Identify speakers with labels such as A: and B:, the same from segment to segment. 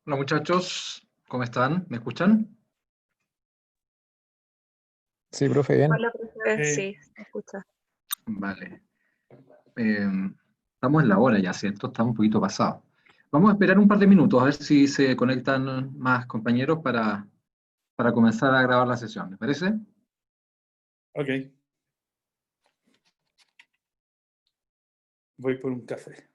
A: Hola muchachos, ¿cómo están? ¿Me escuchan?
B: Sí, profe, bien.
C: Hola, profe. Sí, se escucha.
A: Vale. Eh, Estamos en la hora ya, ¿cierto? Estamos un poquito pasados. Vamos a esperar un par de minutos a ver si se conectan más compañeros para comenzar a grabar la sesión. ¿Les parece?
D: Ok. Voy por un café.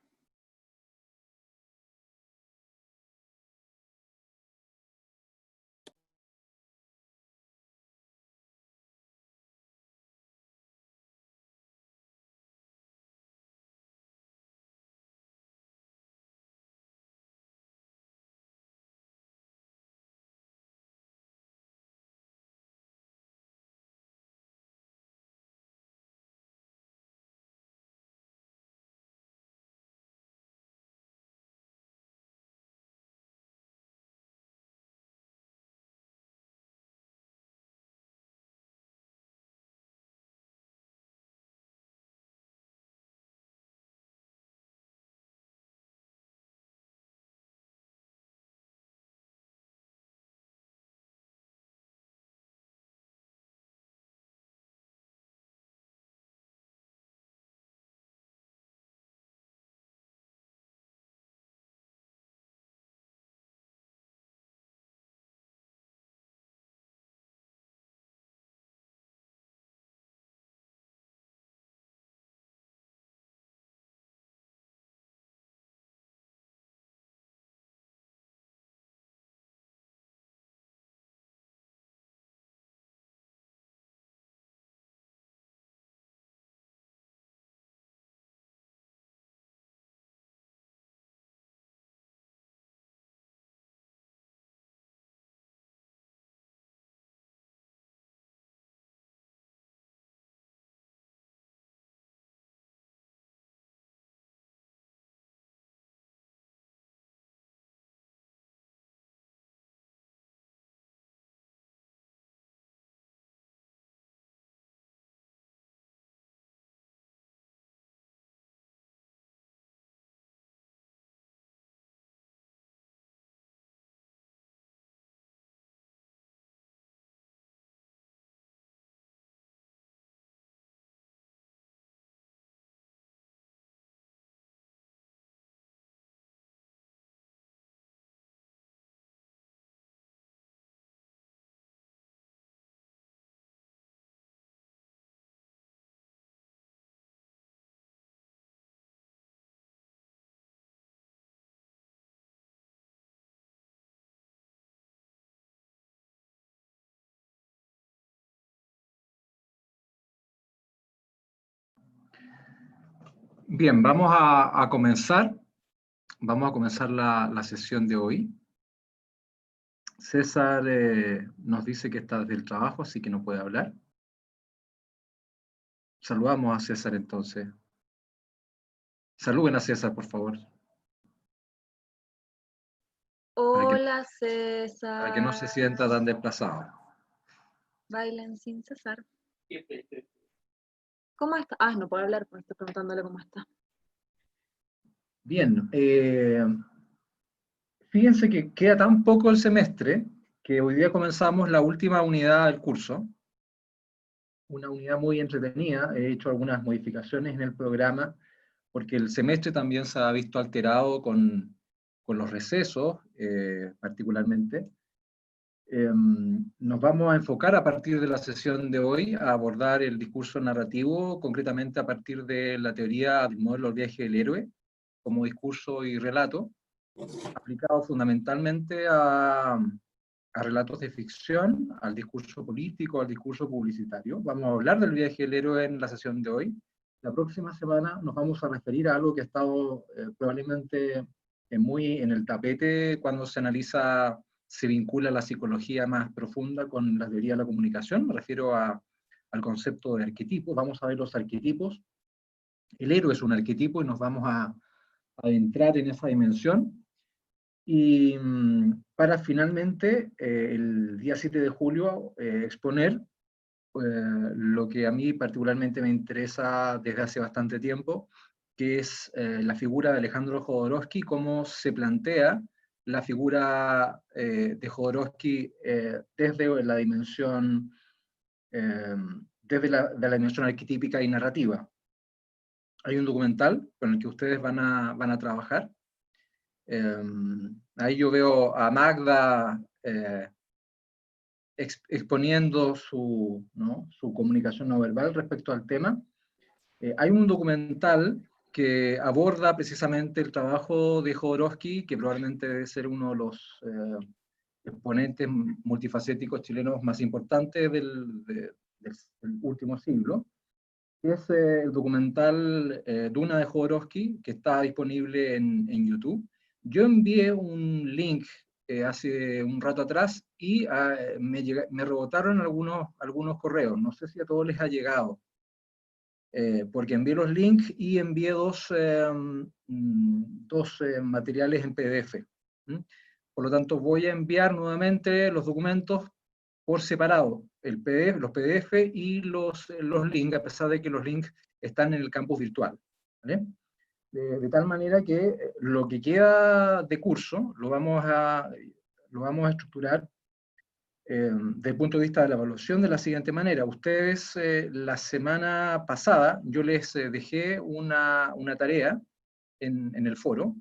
A: Bien, vamos a comenzar. Vamos a comenzar la sesión de hoy. César nos dice que está desde el trabajo, así que no puede hablar. Saludamos a César entonces. Saluden a César, por favor,
C: Hola,
A: para que no se
C: César.
A: sienta tan desplazado.
C: Bailen sin cesar. ¿Cómo está? Ah, no puedo hablar, porque estoy preguntándole cómo está.
A: Bien, fíjense que queda tan poco el semestre que hoy día comenzamos la última unidad del curso, una unidad muy entretenida. He hecho algunas modificaciones en el programa porque el semestre también se ha visto alterado con los recesos, particularmente. Nos vamos a enfocar a partir de la sesión de hoy a abordar el discurso narrativo, concretamente a partir de la teoría del modelo del viaje del héroe, como discurso y relato, aplicado fundamentalmente a relatos de ficción, al discurso político, al discurso publicitario. Vamos a hablar del viaje del héroe en la sesión de hoy. La próxima semana nos vamos a referir a algo que ha estado probablemente muy en el tapete cuando se vincula la psicología más profunda con la teoría de la comunicación. Me refiero al concepto de arquetipos. Vamos a ver los arquetipos. El héroe es un arquetipo y nos vamos a adentrar en esa dimensión. Y para finalmente, el día 7 de julio, exponer lo que a mí particularmente me interesa desde hace bastante tiempo, que es la figura de Alejandro Jodorowsky, cómo se plantea la figura de Jodorowsky desde la dimensión de la dimensión arquetípica y narrativa. Hay un documental con el que ustedes van a trabajar. Ahí yo veo a Magda exponiendo su comunicación no verbal respecto al tema. Hay un documental que aborda precisamente el trabajo de Jodorowsky, que probablemente debe ser uno de los exponentes multifacéticos chilenos más importantes del último siglo, que es el documental Duna de Jodorowsky, que está disponible en YouTube. Yo envié un link hace un rato atrás y me rebotaron algunos correos. No sé si a todos les ha llegado. Porque envié los links y envié dos materiales en PDF. Por lo tanto, voy a enviar nuevamente los documentos por separado, los PDF y los links, a pesar de que los links están en el campus virtual. ¿Vale? De tal manera que lo que queda de curso lo vamos a estructurar desde el punto de vista de la evaluación de la siguiente manera. Ustedes, la semana pasada, yo les dejé una tarea en el foro.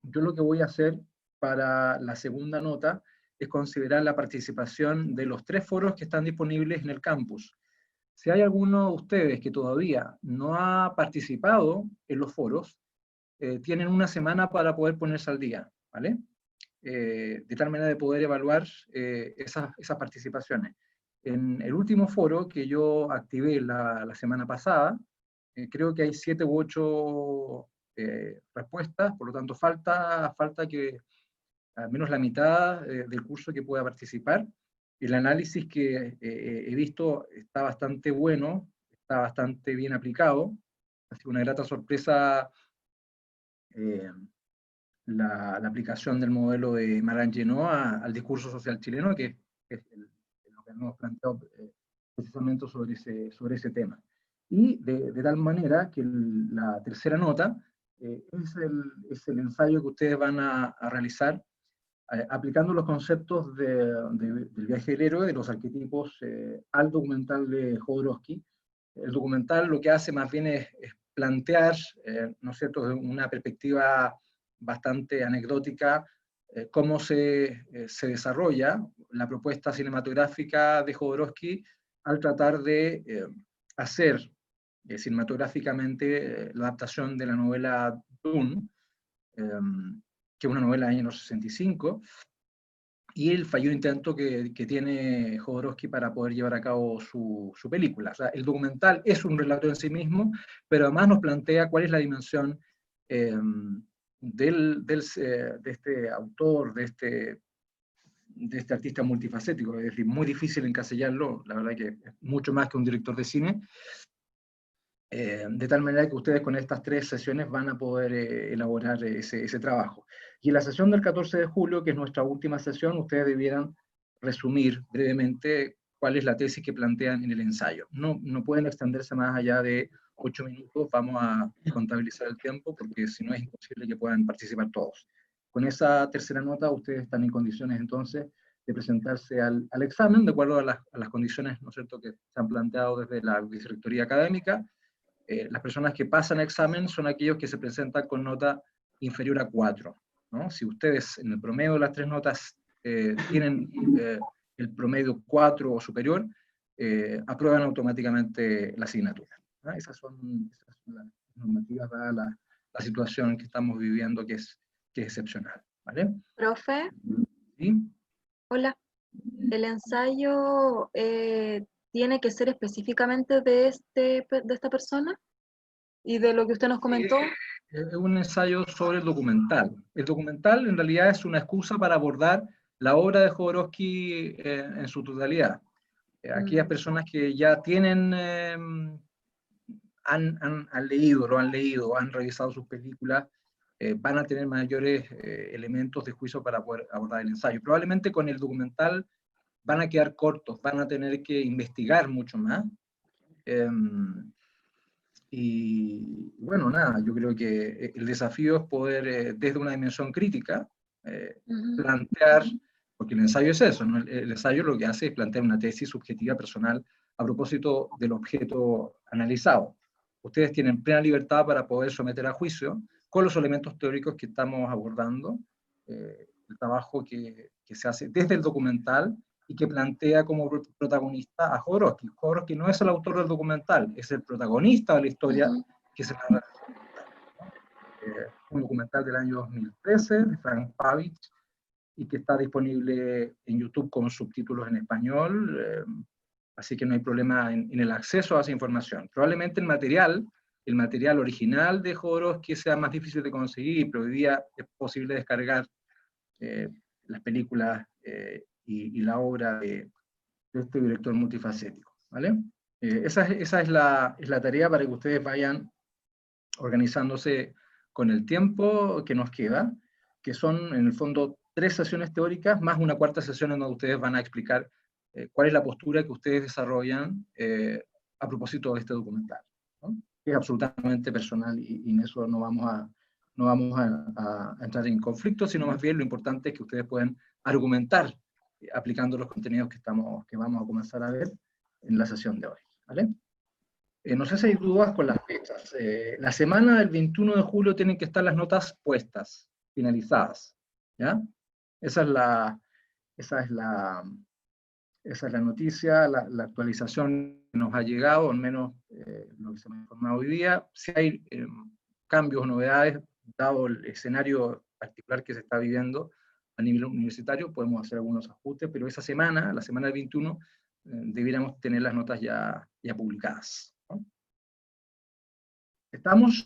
A: Yo lo que voy a hacer para la segunda nota es considerar la participación de los 3 foros que están disponibles en el campus. Si hay alguno de ustedes que todavía no ha participado en los foros, tienen una semana para poder ponerse al día, ¿vale? De tal manera de poder evaluar esas participaciones. En el último foro que yo activé la semana pasada, creo que hay 7 u 8 respuestas, por lo tanto falta que al menos la mitad del curso que pueda participar. El análisis que he visto está bastante bueno, está bastante bien aplicado, ha sido una grata sorpresa la aplicación del modelo de Maran Genoa al discurso social chileno, que es lo que hemos planteado precisamente sobre ese tema. Y de tal manera que la tercera nota es el ensayo que ustedes van a realizar aplicando los conceptos del viaje del héroe, de los arquetipos, al documental de Jodorowsky. El documental lo que hace más bien es plantear, ¿no es cierto?, desde una perspectiva bastante anecdótica, cómo se desarrolla la propuesta cinematográfica de Jodorowsky al tratar de hacer cinematográficamente la adaptación de la novela Dune, que es una novela del año 65, y el fallido intento que tiene Jodorowsky para poder llevar a cabo su película. O sea, el documental es un relato en sí mismo, pero además nos plantea cuál es la dimensión de este autor, de este artista multifacético. Es decir, muy difícil encasillarlo, la verdad que es mucho más que un director de cine, de tal manera que ustedes con estas 3 sesiones van a poder elaborar ese trabajo. Y en la sesión del 14 de julio, que es nuestra última sesión, ustedes debieran resumir brevemente cuál es la tesis que plantean en el ensayo. No pueden extenderse más allá de 8 minutos, vamos a contabilizar el tiempo, porque si no es imposible que puedan participar todos. Con esa tercera nota, ustedes están en condiciones entonces de presentarse al examen, de acuerdo a las condiciones, ¿no es cierto?, que se han planteado desde la vicerrectoría académica. Las personas que pasan el examen son aquellos que se presentan con nota inferior a 4, ¿no? Si ustedes en el promedio de las 3 notas tienen el promedio 4 o superior, aprueban automáticamente la asignatura, ¿no? Esas son las normativas dada la situación que estamos viviendo, que es excepcional, ¿vale?
C: Profe,
A: ¿Sí?
C: hola. ¿El ensayo tiene que ser específicamente de esta persona y de lo que usted nos comentó?
A: Es un ensayo sobre el documental. El documental en realidad es una excusa para abordar la obra de Jodorowsky en su totalidad. Aquellas personas que ya tienen, han leído, han revisado sus películas, van a tener mayores elementos de juicio para poder abordar el ensayo. Probablemente con el documental van a quedar cortos, van a tener que investigar mucho más. Y bueno, nada, yo creo que el desafío es poder, desde una dimensión crítica, plantear, porque el ensayo es eso, ¿no? El ensayo lo que hace es plantear una tesis subjetiva personal a propósito del objeto analizado. Ustedes tienen plena libertad para poder someter a juicio con los elementos teóricos que estamos abordando, el trabajo que se hace desde el documental y que plantea como protagonista a Jodorowsky. Jodorowsky no es el autor del documental, es el protagonista de la historia que se narra. Un documental del año 2013 de Frank Pavich y que está disponible en YouTube con subtítulos en español, así que no hay problema en el acceso a esa información. Probablemente el material original de Jodorowsky sea más difícil de conseguir, pero hoy día es posible descargar las películas y la obra de este director multifacético, ¿vale? Esa es la tarea para que ustedes vayan organizándose con el tiempo que nos queda, que son en el fondo 3 sesiones teóricas, más una cuarta sesión en donde ustedes van a explicar cuál es la postura que ustedes desarrollan a propósito de este documental, ¿no? Que es absolutamente personal y en eso no vamos a entrar en conflicto, sino más bien lo importante es que ustedes puedan argumentar aplicando los contenidos que vamos a comenzar a ver en la sesión de hoy, ¿vale? No sé si hay dudas con las fechas. La semana del 21 de julio tienen que estar las notas puestas, finalizadas, ¿ya? Esa es la, esa es la, esa es la noticia, la actualización que nos ha llegado, al menos lo que se me ha informado hoy día. Si hay cambios o novedades, dado el escenario particular que se está viviendo a nivel universitario, podemos hacer algunos ajustes, pero esa semana, la semana del 21, debiéramos tener las notas ya publicadas, ¿no? ¿Estamos?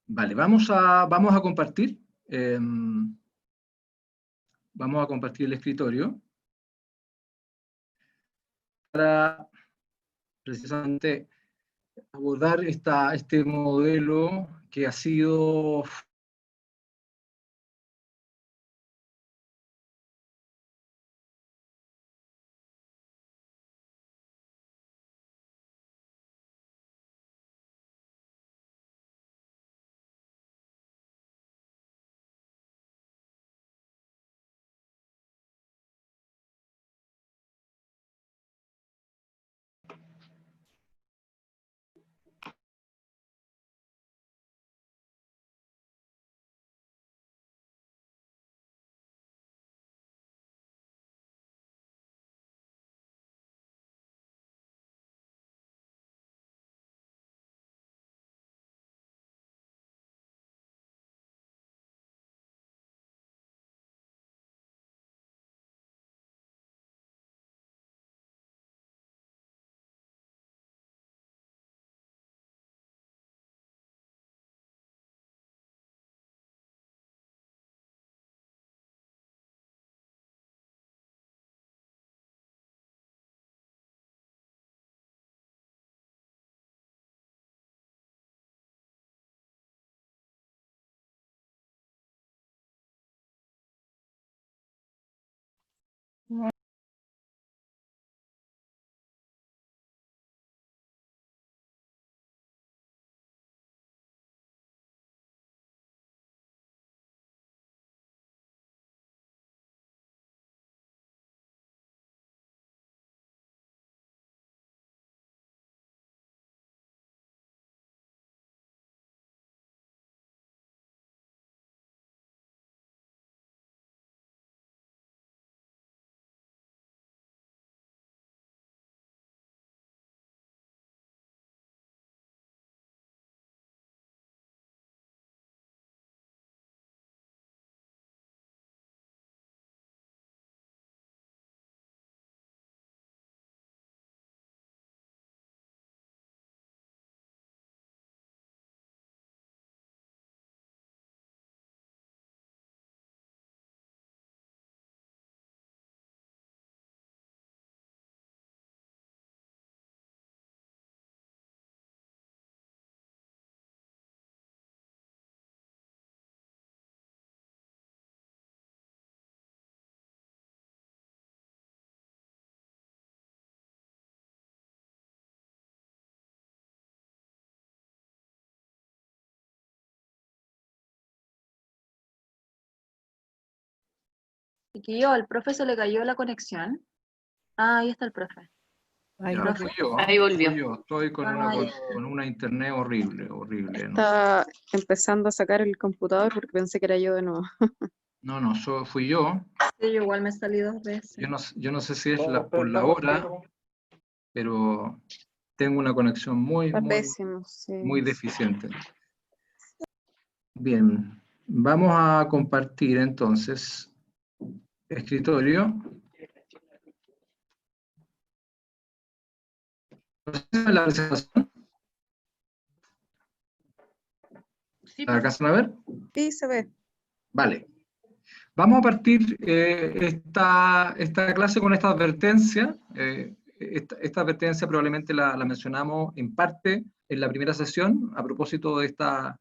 A: Vale, vamos a compartir. Vamos a compartir el escritorio para precisamente abordar este modelo que ha sido
C: Chiquillo, al profe se le cayó la conexión. Ah, ahí está el profe.
B: Ahí
A: Ya,
B: lo
A: fui yo,
B: Ahí volvió.
A: fui yo. Estoy con con una internet horrible, horrible. No,
B: Estaba empezando a sacar el computador porque pensé que era yo de nuevo.
A: no, fui yo.
C: Sí, yo igual me salí 2 veces.
A: Yo no sé si es por la hora, pero tengo una conexión
B: Está pésimo, sí.
A: muy deficiente. Bien, vamos a compartir entonces escritorio. ¿La presentación?
B: Sí,
A: ¿La alcanzan a ver?
B: sí, se ve.
A: Vale. Vamos a partir esta clase con esta advertencia. Esta advertencia probablemente la mencionamos en parte en la primera sesión a propósito de esta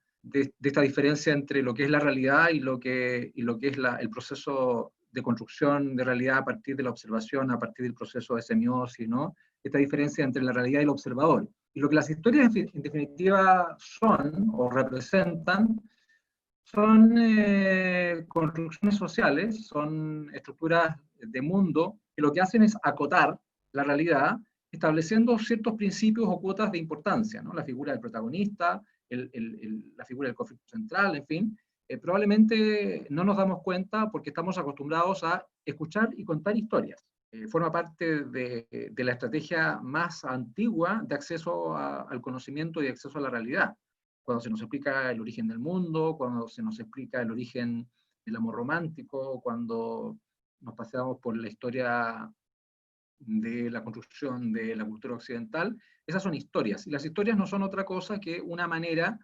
A: diferencia entre lo que es la realidad y lo que es el proceso de construcción de realidad a partir de la observación, a partir del proceso de semiosis, ¿no? Esta diferencia entre la realidad y el observador. Y lo que las historias en definitiva son o representan son construcciones sociales, son estructuras de mundo que lo que hacen es acotar la realidad, estableciendo ciertos principios o cuotas de importancia, ¿no? La figura del protagonista, la figura del conflicto central, en fin. Probablemente no nos damos cuenta porque estamos acostumbrados a escuchar y contar historias. Forma parte de la estrategia más antigua de acceso al conocimiento y de acceso a la realidad. Cuando se nos explica el origen del mundo, cuando se nos explica el origen del amor romántico, cuando nos paseamos por la historia de la construcción de la cultura occidental, esas son historias. Y las historias no son otra cosa que una manera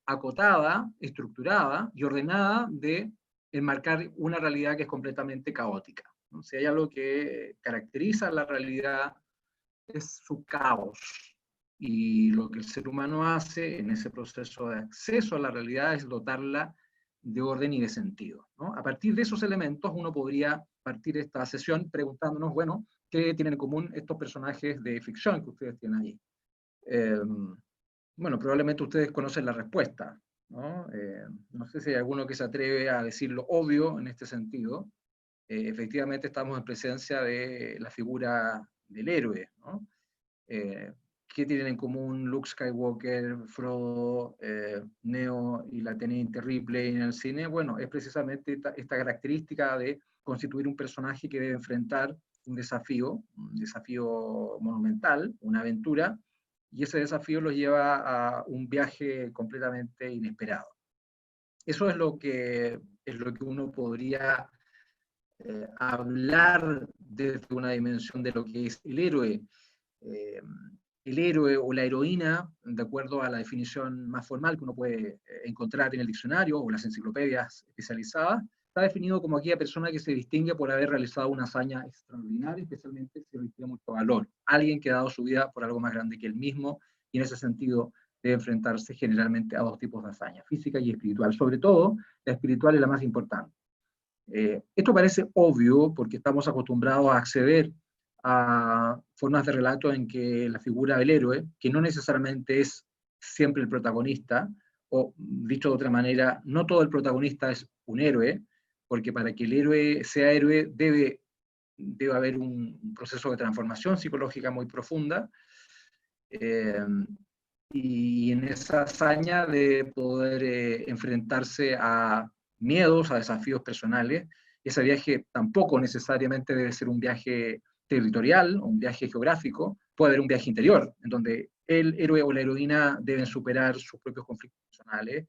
A: acotada, estructurada y ordenada de enmarcar una realidad que es completamente caótica, ¿no? Si hay algo que caracteriza la realidad es su caos. Y lo que el ser humano hace en ese proceso de acceso a la realidad es dotarla de orden y de sentido, ¿no? A partir de esos elementos uno podría partir esta sesión preguntándonos, bueno, ¿qué tienen en común estos personajes de ficción que ustedes tienen ahí? Bueno, probablemente ustedes conocen la respuesta, ¿no? No sé si hay alguno que se atreve a decir lo obvio en este sentido. Efectivamente estamos en presencia de la figura del héroe, ¿no? ¿Qué tienen en común Luke Skywalker, Frodo, Neo y la Teniente Ripley en el cine? Bueno, es precisamente esta característica de constituir un personaje que debe enfrentar un desafío monumental, una aventura, y ese desafío lo lleva a un viaje completamente inesperado. Eso es lo que uno podría hablar desde una dimensión de lo que es el héroe. El héroe o la heroína, de acuerdo a la definición más formal que uno puede encontrar en el diccionario o las enciclopedias especializadas, está definido como aquella persona que se distingue por haber realizado una hazaña extraordinaria, especialmente si requiere mucho valor. Alguien que ha dado su vida por algo más grande que él mismo, y en ese sentido debe enfrentarse generalmente a dos tipos de hazaña, física y espiritual. Sobre todo, la espiritual es la más importante. Esto parece obvio porque estamos acostumbrados a acceder a formas de relato en que la figura del héroe, que no necesariamente es siempre el protagonista, o dicho de otra manera, no todo el protagonista es un héroe, porque para que el héroe sea héroe debe haber un proceso de transformación psicológica muy profunda, y en esa hazaña de poder enfrentarse a miedos, a desafíos personales. Ese viaje tampoco necesariamente debe ser un viaje territorial o un viaje geográfico, puede haber un viaje interior, en donde el héroe o la heroína deben superar sus propios conflictos personales.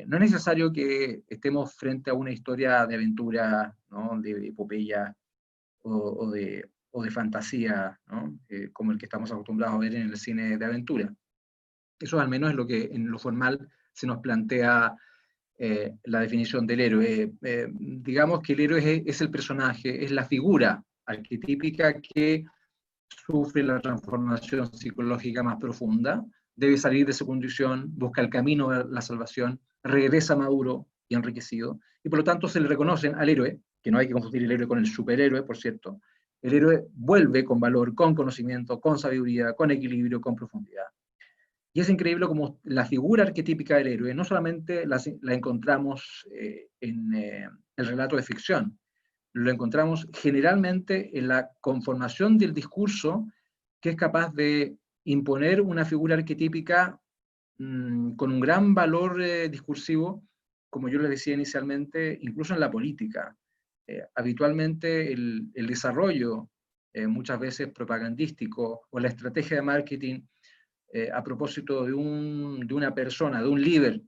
A: No es necesario que estemos frente a una historia de aventura, ¿no? De epopeya o de fantasía, ¿no? Como el que estamos acostumbrados a ver en el cine de aventura. Eso al menos es lo que en lo formal se nos plantea la definición del héroe. Digamos que el héroe es el personaje, es la figura arquetípica que sufre la transformación psicológica más profunda, debe salir de su condición, busca el camino de la salvación, regresa maduro y enriquecido, y por lo tanto se le reconocen al héroe, que no hay que confundir el héroe con el superhéroe, por cierto. El héroe vuelve con valor, con conocimiento, con sabiduría, con equilibrio, con profundidad. Y es increíble como la figura arquetípica del héroe no solamente la encontramos en el relato de ficción, lo encontramos generalmente en la conformación del discurso, que es capaz de imponer una figura arquetípica con un gran valor discursivo, como yo les decía inicialmente, incluso en la política. Habitualmente el desarrollo, muchas veces propagandístico, o la estrategia de marketing, a propósito de una persona, de un líder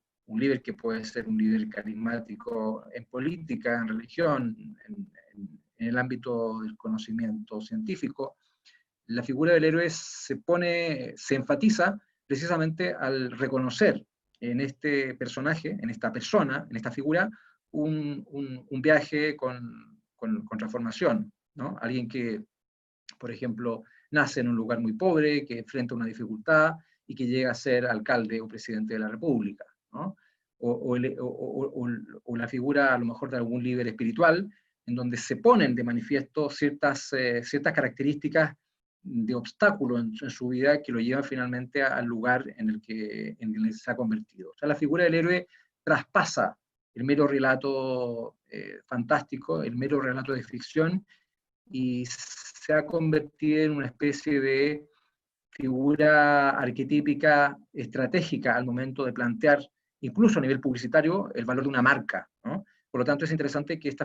A: que puede ser un líder carismático en política, en religión, en el ámbito del conocimiento científico, la figura del héroe se enfatiza precisamente al reconocer en este personaje, en esta persona, en esta figura, un viaje con transformación, ¿no? Alguien que, por ejemplo, nace en un lugar muy pobre, que enfrenta una dificultad y que llega a ser alcalde o presidente de la República, ¿no? O la figura a lo mejor de algún líder espiritual, en donde se ponen de manifiesto ciertas características de obstáculo en su vida que lo llevan finalmente al lugar en el que se ha convertido. O sea, la figura del héroe traspasa el mero relato fantástico, el mero relato de ficción, y se ha convertido en una especie de figura arquetípica estratégica al momento de plantear, incluso a nivel publicitario, el valor de una marca, ¿no? Por lo tanto, es interesante que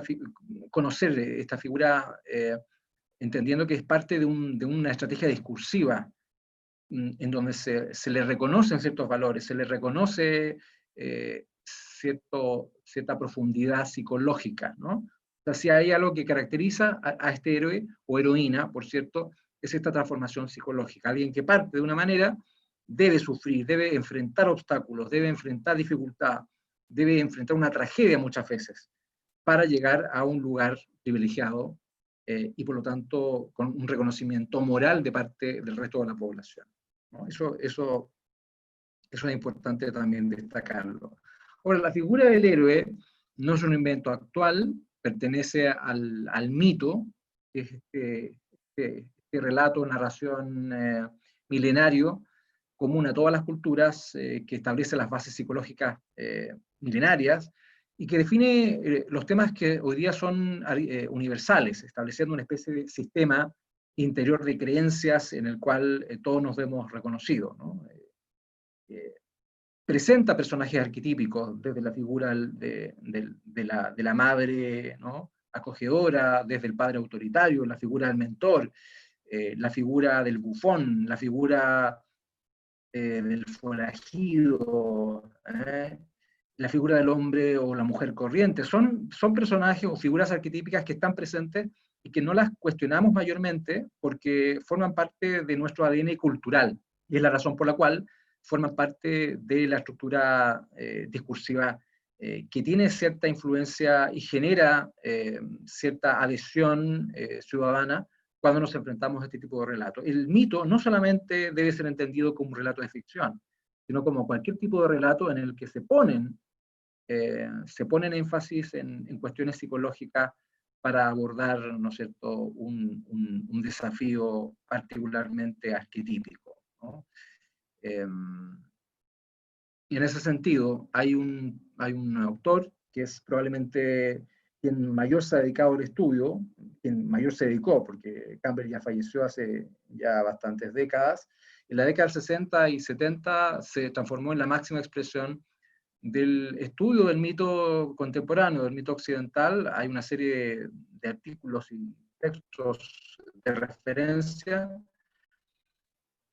A: conocer esta figura, entendiendo que es parte de una estrategia discursiva, en donde se le reconocen ciertos valores, se le reconoce cierta profundidad psicológica, ¿no? O sea, si hay algo que caracteriza a este héroe o heroína, por cierto, es esta transformación psicológica. Alguien que parte de una manera debe sufrir, debe enfrentar obstáculos, debe enfrentar dificultad, debe enfrentar una tragedia muchas veces para llegar a un lugar privilegiado y por lo tanto con un reconocimiento moral de parte del resto de la población, ¿no? Eso es importante también destacarlo. Ahora, la figura del héroe no es un invento actual, pertenece al mito, que es este relato, narración milenario, común a todas las culturas, que establece las bases psicológicas milenarias, y que define los temas que hoy día son universales, estableciendo una especie de sistema interior de creencias en el cual todos nos vemos reconocidos, ¿no? Presenta personajes arquetípicos, desde la figura de la madre, ¿no?, acogedora, desde el padre autoritario, la figura del mentor, la figura del bufón, la figura del forajido, la figura del hombre o la mujer corriente. Son personajes o figuras arquetípicas que están presentes y que no las cuestionamos mayormente porque forman parte de nuestro ADN cultural. Y es la razón por la cual forman parte de la estructura discursiva que tiene cierta influencia y genera cierta adhesión ciudadana cuando nos enfrentamos a este tipo de relatos. El mito no solamente debe ser entendido como un relato de ficción, sino como cualquier tipo de relato en el que se ponen énfasis en cuestiones psicológicas para abordar, ¿no es cierto?, un desafío particularmente arquetípico, ¿no? Y en ese sentido, hay un autor que es probablemente quien mayor se ha dedicado al estudio, quien mayor se dedicó, porque Campbell ya falleció hace ya bastantes décadas. En la década del 60 y 70 se transformó en la máxima expresión del estudio del mito contemporáneo, del mito occidental. Hay una serie de artículos y textos de referencia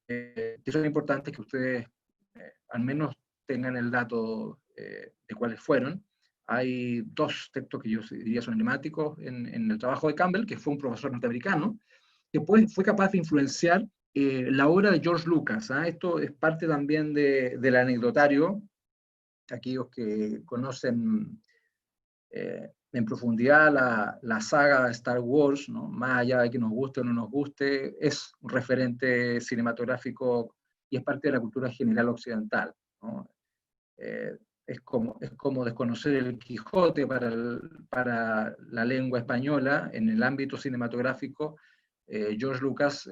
A: que son importantes, que ustedes al menos tengan el dato de cuáles fueron. Hay dos textos que yo diría son emblemáticos en el trabajo de Campbell, que fue un profesor norteamericano, que fue capaz de influenciar la obra de George Lucas. Esto es parte también del anecdotario. Aquellos que conocen en profundidad la saga Star Wars, ¿no?, más allá de que nos guste o no nos guste, es un referente cinematográfico y es parte de la cultura general occidental, ¿no? Es como desconocer el Quijote para la lengua española. En el ámbito cinematográfico, George Lucas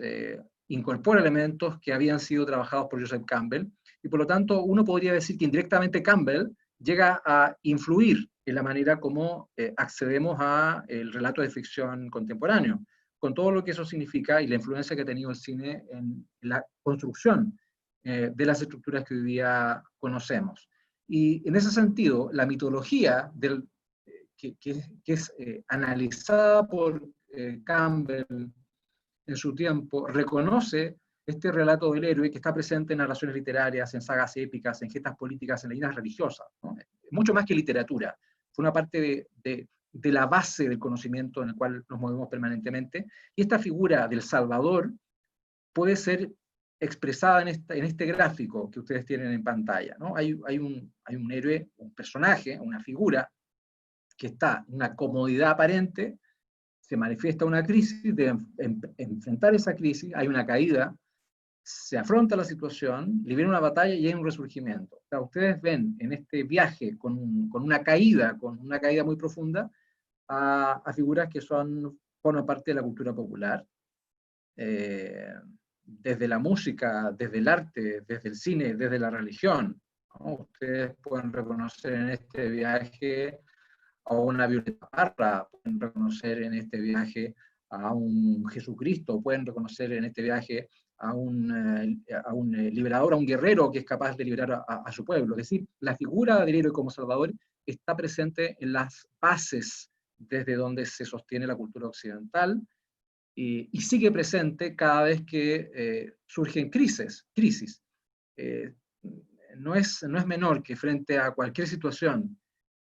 A: incorpora elementos que habían sido trabajados por Joseph Campbell, y por lo tanto uno podría decir que indirectamente Campbell llega a influir en la manera como accedemos al relato de ficción contemporáneo, con todo lo que eso significa y la influencia que ha tenido el cine en la construcción de las estructuras que hoy día conocemos. Y en ese sentido, la mitología que es analizada por Campbell en su tiempo, reconoce este relato del héroe que está presente en narraciones literarias, en sagas épicas, en gestas políticas, en leyendas religiosas, ¿no? Mucho más que literatura. Fue una parte de la base del conocimiento en el cual nos movemos permanentemente. Y esta figura del Salvador puede ser expresada en este gráfico que ustedes tienen en pantalla, ¿no? Hay un héroe, un personaje, una figura que está en una comodidad aparente, se manifiesta una crisis, de enfrentar esa crisis, hay una caída, se afronta la situación, le viene una batalla y hay un resurgimiento. O sea, ustedes ven en este viaje con una caída muy profunda, a figuras que forman parte de la cultura popular, desde la música, desde el arte, desde el cine, desde la religión, ¿no? Ustedes pueden reconocer en este viaje a una Violeta Parra, pueden reconocer en este viaje a un Jesucristo, pueden reconocer en este viaje a un liberador, a un guerrero que es capaz de liberar a su pueblo. Es decir, la figura del héroe como salvador está presente en las bases desde donde se sostiene la cultura occidental y sigue presente cada vez que surgen crisis. No es menor que frente a cualquier situación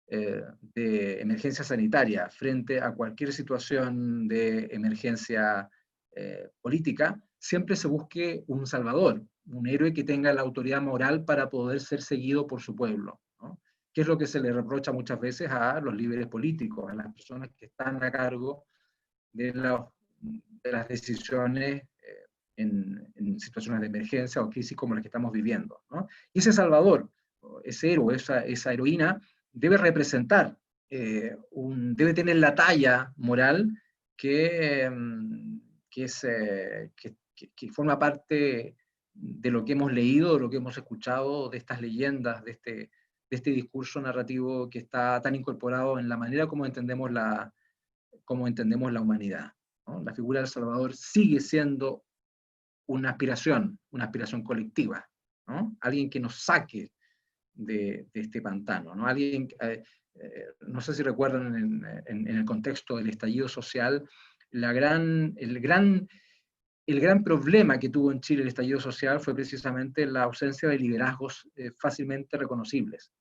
A: de emergencia sanitaria, frente a cualquier situación de emergencia política, siempre se busque un salvador, un héroe que tenga la autoridad moral para poder ser seguido por su pueblo, ¿no? Que es lo que se le reprocha muchas veces a los líderes políticos, a las personas que están a cargo de las decisiones en situaciones de emergencia o crisis como las que estamos viviendo, ¿no? Y ese salvador, ese héroe, esa heroína, debe representar, debe tener la talla moral que forma parte de lo que hemos leído, de lo que hemos escuchado, de estas leyendas, de este discurso narrativo que está tan incorporado en la manera como entendemos la humanidad, ¿no? La figura del Salvador sigue siendo una aspiración colectiva, ¿no? Alguien que nos saque de este pantano, ¿no? Alguien, no sé si recuerdan en el contexto del estallido social, el gran problema que tuvo en Chile el estallido social fue precisamente la ausencia de liderazgos fácilmente reconocibles,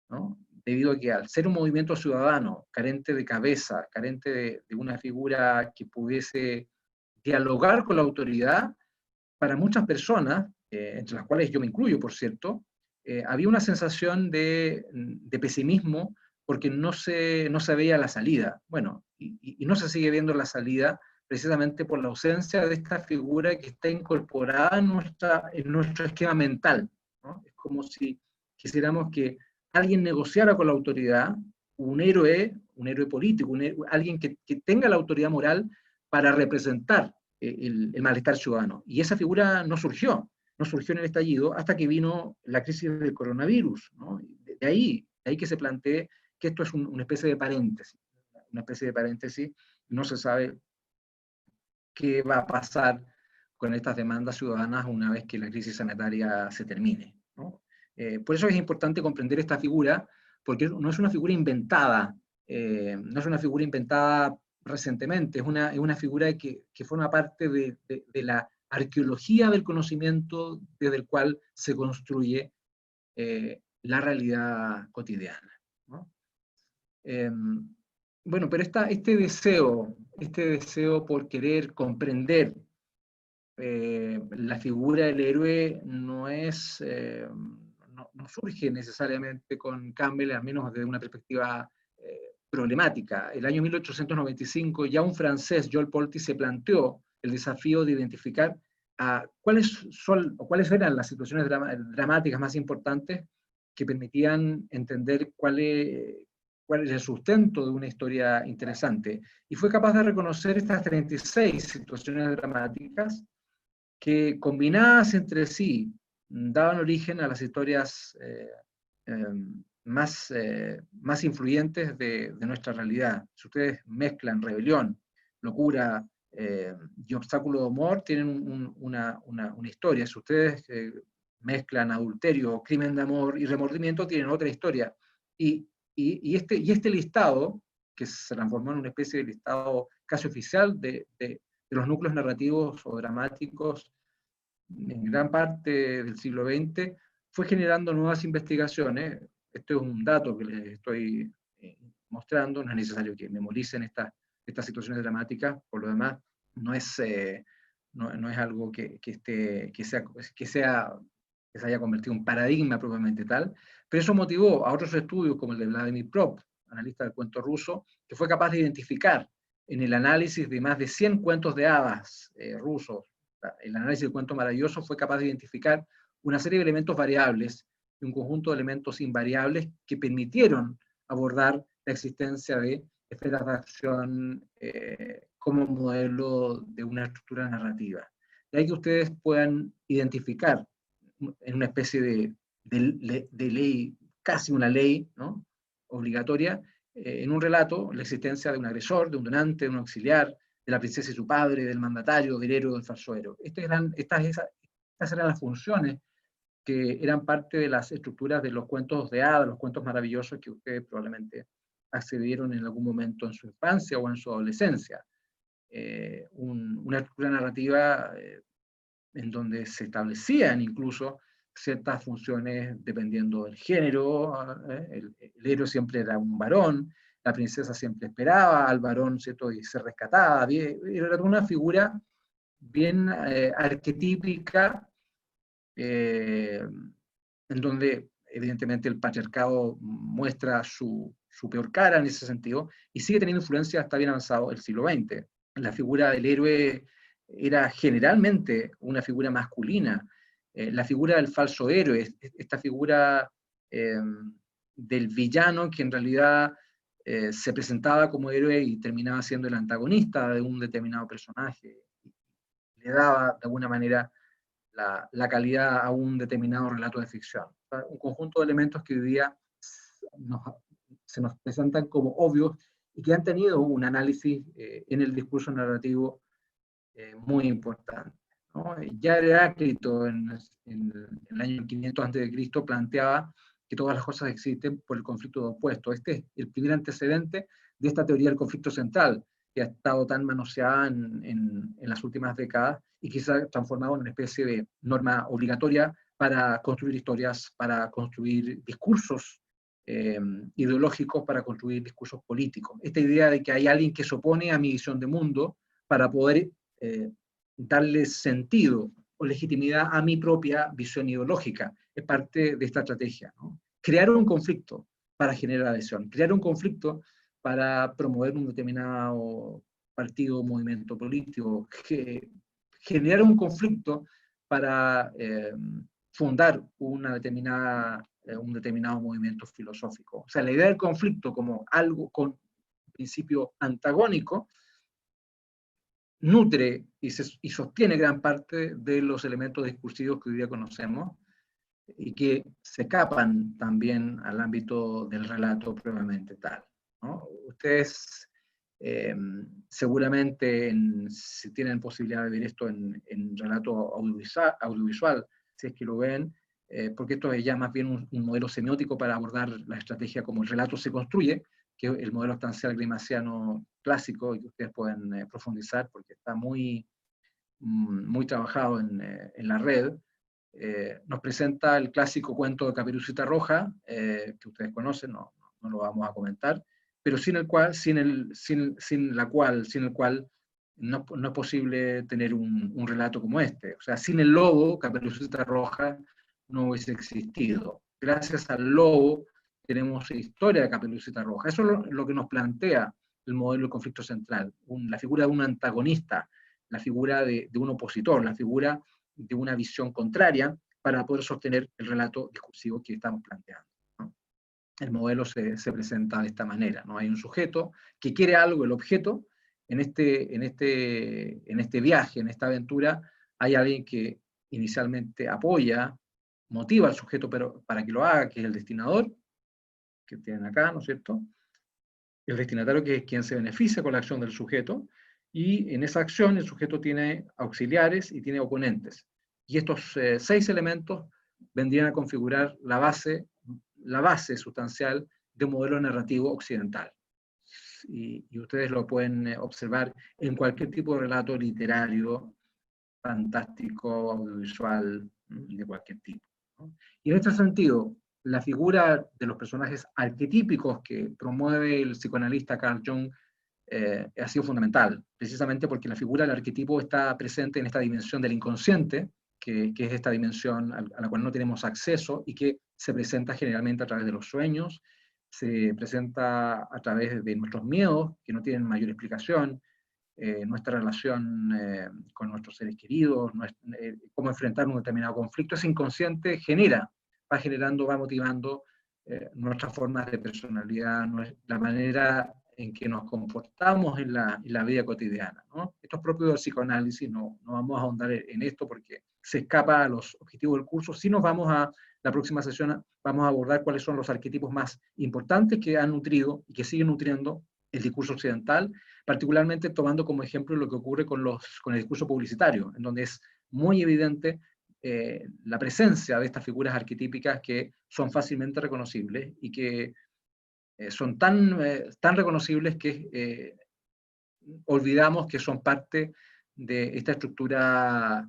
A: ¿no? Debido a que al ser un movimiento ciudadano carente de cabeza, carente de una figura que pudiese dialogar con la autoridad, para muchas personas, entre las cuales yo me incluyo, por cierto, había una sensación de pesimismo porque no se veía la salida. Bueno, y no se sigue viendo la salida precisamente por la ausencia de esta figura que está incorporada en nuestro esquema mental, ¿no? Es como si quisiéramos que alguien negociara con la autoridad, un héroe político, alguien que tenga la autoridad moral para representar el malestar ciudadano. Y esa figura no surgió en el estallido hasta que vino la crisis del coronavirus, ¿no? De ahí que se plantee que esto es una especie de paréntesis, no se sabe qué va a pasar con estas demandas ciudadanas una vez que la crisis sanitaria se termine, ¿no? Por eso es importante comprender esta figura, porque no es una figura inventada, recientemente, es una figura que forma parte de la arqueología del conocimiento desde el cual se construye la realidad cotidiana, ¿no? Bueno, pero este deseo por querer comprender la figura del héroe no surge necesariamente con Campbell, al menos desde una perspectiva problemática. El año 1895 ya un francés, Joel Polti, se planteó el desafío de identificar cuáles eran las situaciones dramáticas más importantes que permitían entender cuál es el sustento de una historia interesante. Y fue capaz de reconocer estas 36 situaciones dramáticas que, combinadas entre sí, daban origen a las historias más influyentes de nuestra realidad. Si ustedes mezclan rebelión, locura y obstáculo de amor, tienen una historia. Si ustedes mezclan adulterio, crimen de amor y remordimiento, tienen otra historia. Y este listado, que se transformó en una especie de listado casi oficial de los núcleos narrativos o dramáticos en gran parte del siglo XX, fue generando nuevas investigaciones. Esto es un dato que les estoy mostrando, no es necesario que memoricen estas situaciones dramáticas, por lo demás, no es algo que se haya convertido en un paradigma propiamente tal, pero eso motivó a otros estudios como el de Vladimir Prop, analista del cuento ruso, que fue capaz de identificar en el análisis de más de 100 cuentos de hadas rusos. El análisis del cuento maravilloso fue capaz de identificar una serie de elementos variables y un conjunto de elementos invariables que permitieron abordar la existencia de esferas de acción como modelo de una estructura narrativa. De ahí que ustedes puedan identificar en una especie de ley, casi una ley, ¿no?, obligatoria, en un relato, la existencia de un agresor, de un donante, de un auxiliar, de la princesa y su padre, del mandatario, del héroe, del falso héroe. Estas eran las funciones que eran parte de las estructuras de los cuentos de hadas, los cuentos maravillosos que ustedes probablemente accedieron en algún momento en su infancia o en su adolescencia. Una estructura narrativa en donde se establecían incluso ciertas funciones dependiendo del género. El héroe siempre era un varón, la princesa siempre esperaba al varón, ¿cierto?, y se rescataba. Era una figura bien arquetípica, en donde evidentemente el patriarcado muestra su peor cara en ese sentido, y sigue teniendo influencia hasta bien avanzado el siglo XX. La figura del héroe era generalmente una figura masculina. La figura del falso héroe, esta figura del villano que en realidad se presentaba como héroe y terminaba siendo el antagonista de un determinado personaje, le daba de alguna manera la calidad a un determinado relato de ficción. O sea, un conjunto de elementos que hoy día se nos presentan como obvios y que han tenido un análisis en el discurso narrativo muy importante, ¿no? Ya Heráclito en el año 500 a.C. planteaba que todas las cosas existen por el conflicto de opuestos. Este es el primer antecedente de esta teoría del conflicto central, que ha estado tan manoseada en las últimas décadas y que se ha transformado en una especie de norma obligatoria para construir historias, para construir discursos ideológicos, para construir discursos políticos. Esta idea de que hay alguien que se opone a mi visión de mundo para poder darle sentido o legitimidad a mi propia visión ideológica, es parte de esta estrategia, ¿no? Crear un conflicto para generar adhesión, crear un conflicto para promover un determinado partido o movimiento político, generar un conflicto para fundar un determinado movimiento filosófico. O sea, la idea del conflicto como algo con principio antagónico nutre y sostiene gran parte de los elementos discursivos que hoy día conocemos y que se escapan también al ámbito del relato propiamente tal, ¿no? Ustedes seguramente, si tienen posibilidad de ver esto en relato audiovisual, si es que lo ven, porque esto es ya más bien un modelo semiótico para abordar la estrategia como el relato se construye, que es el modelo estancial grimasiano clásico, y que ustedes pueden profundizar porque está muy trabajado en la red. Nos presenta el clásico cuento de Caperucita Roja, que ustedes conocen, no lo vamos a comentar, pero sin el cual no es posible tener un relato como este. O sea, sin el lobo, Caperucita Roja no hubiese existido. Gracias al lobo tenemos historia de Caperucita Roja. Eso es lo que nos plantea el modelo del conflicto central, la figura de un antagonista, la figura de un opositor, la figura de una visión contraria para poder sostener el relato discursivo que estamos planteando, ¿no? El modelo se presenta de esta manera, ¿no? Hay un sujeto que quiere algo, el objeto. En este viaje, en esta aventura, hay alguien que inicialmente apoya, motiva al sujeto para que lo haga, que es el destinador, que tienen acá, ¿no es cierto? El destinatario, que es quien se beneficia con la acción del sujeto, y en esa acción el sujeto tiene auxiliares y tiene oponentes. Y estos 6 elementos vendrían a configurar la base sustancial de un modelo narrativo occidental. Y ustedes lo pueden observar en cualquier tipo de relato literario, fantástico, audiovisual, de cualquier tipo, ¿no? Y en este sentido, la figura de los personajes arquetípicos que promueve el psicoanalista Carl Jung ha sido fundamental, precisamente porque la figura del arquetipo está presente en esta dimensión del inconsciente, que es esta dimensión a la cual no tenemos acceso y que se presenta generalmente a través de los sueños, se presenta a través de nuestros miedos, que no tienen mayor explicación, nuestra relación con nuestros seres queridos, cómo enfrentar un determinado conflicto. Ese inconsciente va generando, va motivando nuestras formas de personalidad, la manera en que nos comportamos en la vida cotidiana, ¿no? Esto es propio del psicoanálisis, no vamos a ahondar en esto porque se escapa a los objetivos del curso. Si nos vamos a la próxima sesión, vamos a abordar cuáles son los arquetipos más importantes que han nutrido y que siguen nutriendo el discurso occidental, particularmente tomando como ejemplo lo que ocurre con el discurso publicitario, en donde es muy evidente la presencia de estas figuras arquetípicas que son fácilmente reconocibles y que son tan reconocibles que olvidamos que son parte de esta estructura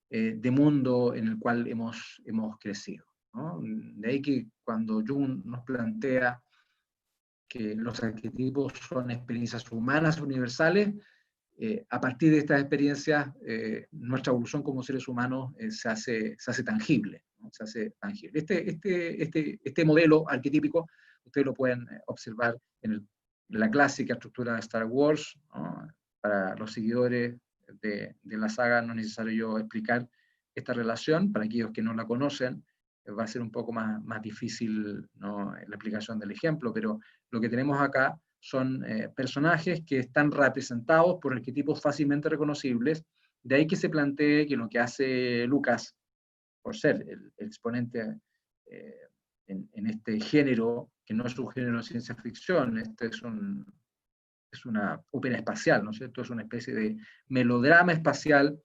A: de mundo en el cual hemos crecido, ¿no? De ahí que cuando Jung nos plantea que los arquetipos son experiencias humanas universales, a partir de estas experiencias, nuestra evolución como seres humanos se hace tangible, ¿no? Se hace tangible. Este modelo arquetípico, ustedes lo pueden observar en la clásica estructura de Star Wars, ¿no? Para los seguidores de la saga no es necesario yo explicar esta relación, para aquellos que no la conocen, va a ser un poco más difícil, ¿no?, la explicación del ejemplo, pero lo que tenemos acá son personajes que están representados por arquetipos fácilmente reconocibles, de ahí que se plantee que lo que hace Lucas, por ser el exponente en este género, que no es un género de ciencia ficción, este es una ópera espacial, ¿no es cierto? Es una especie de melodrama espacial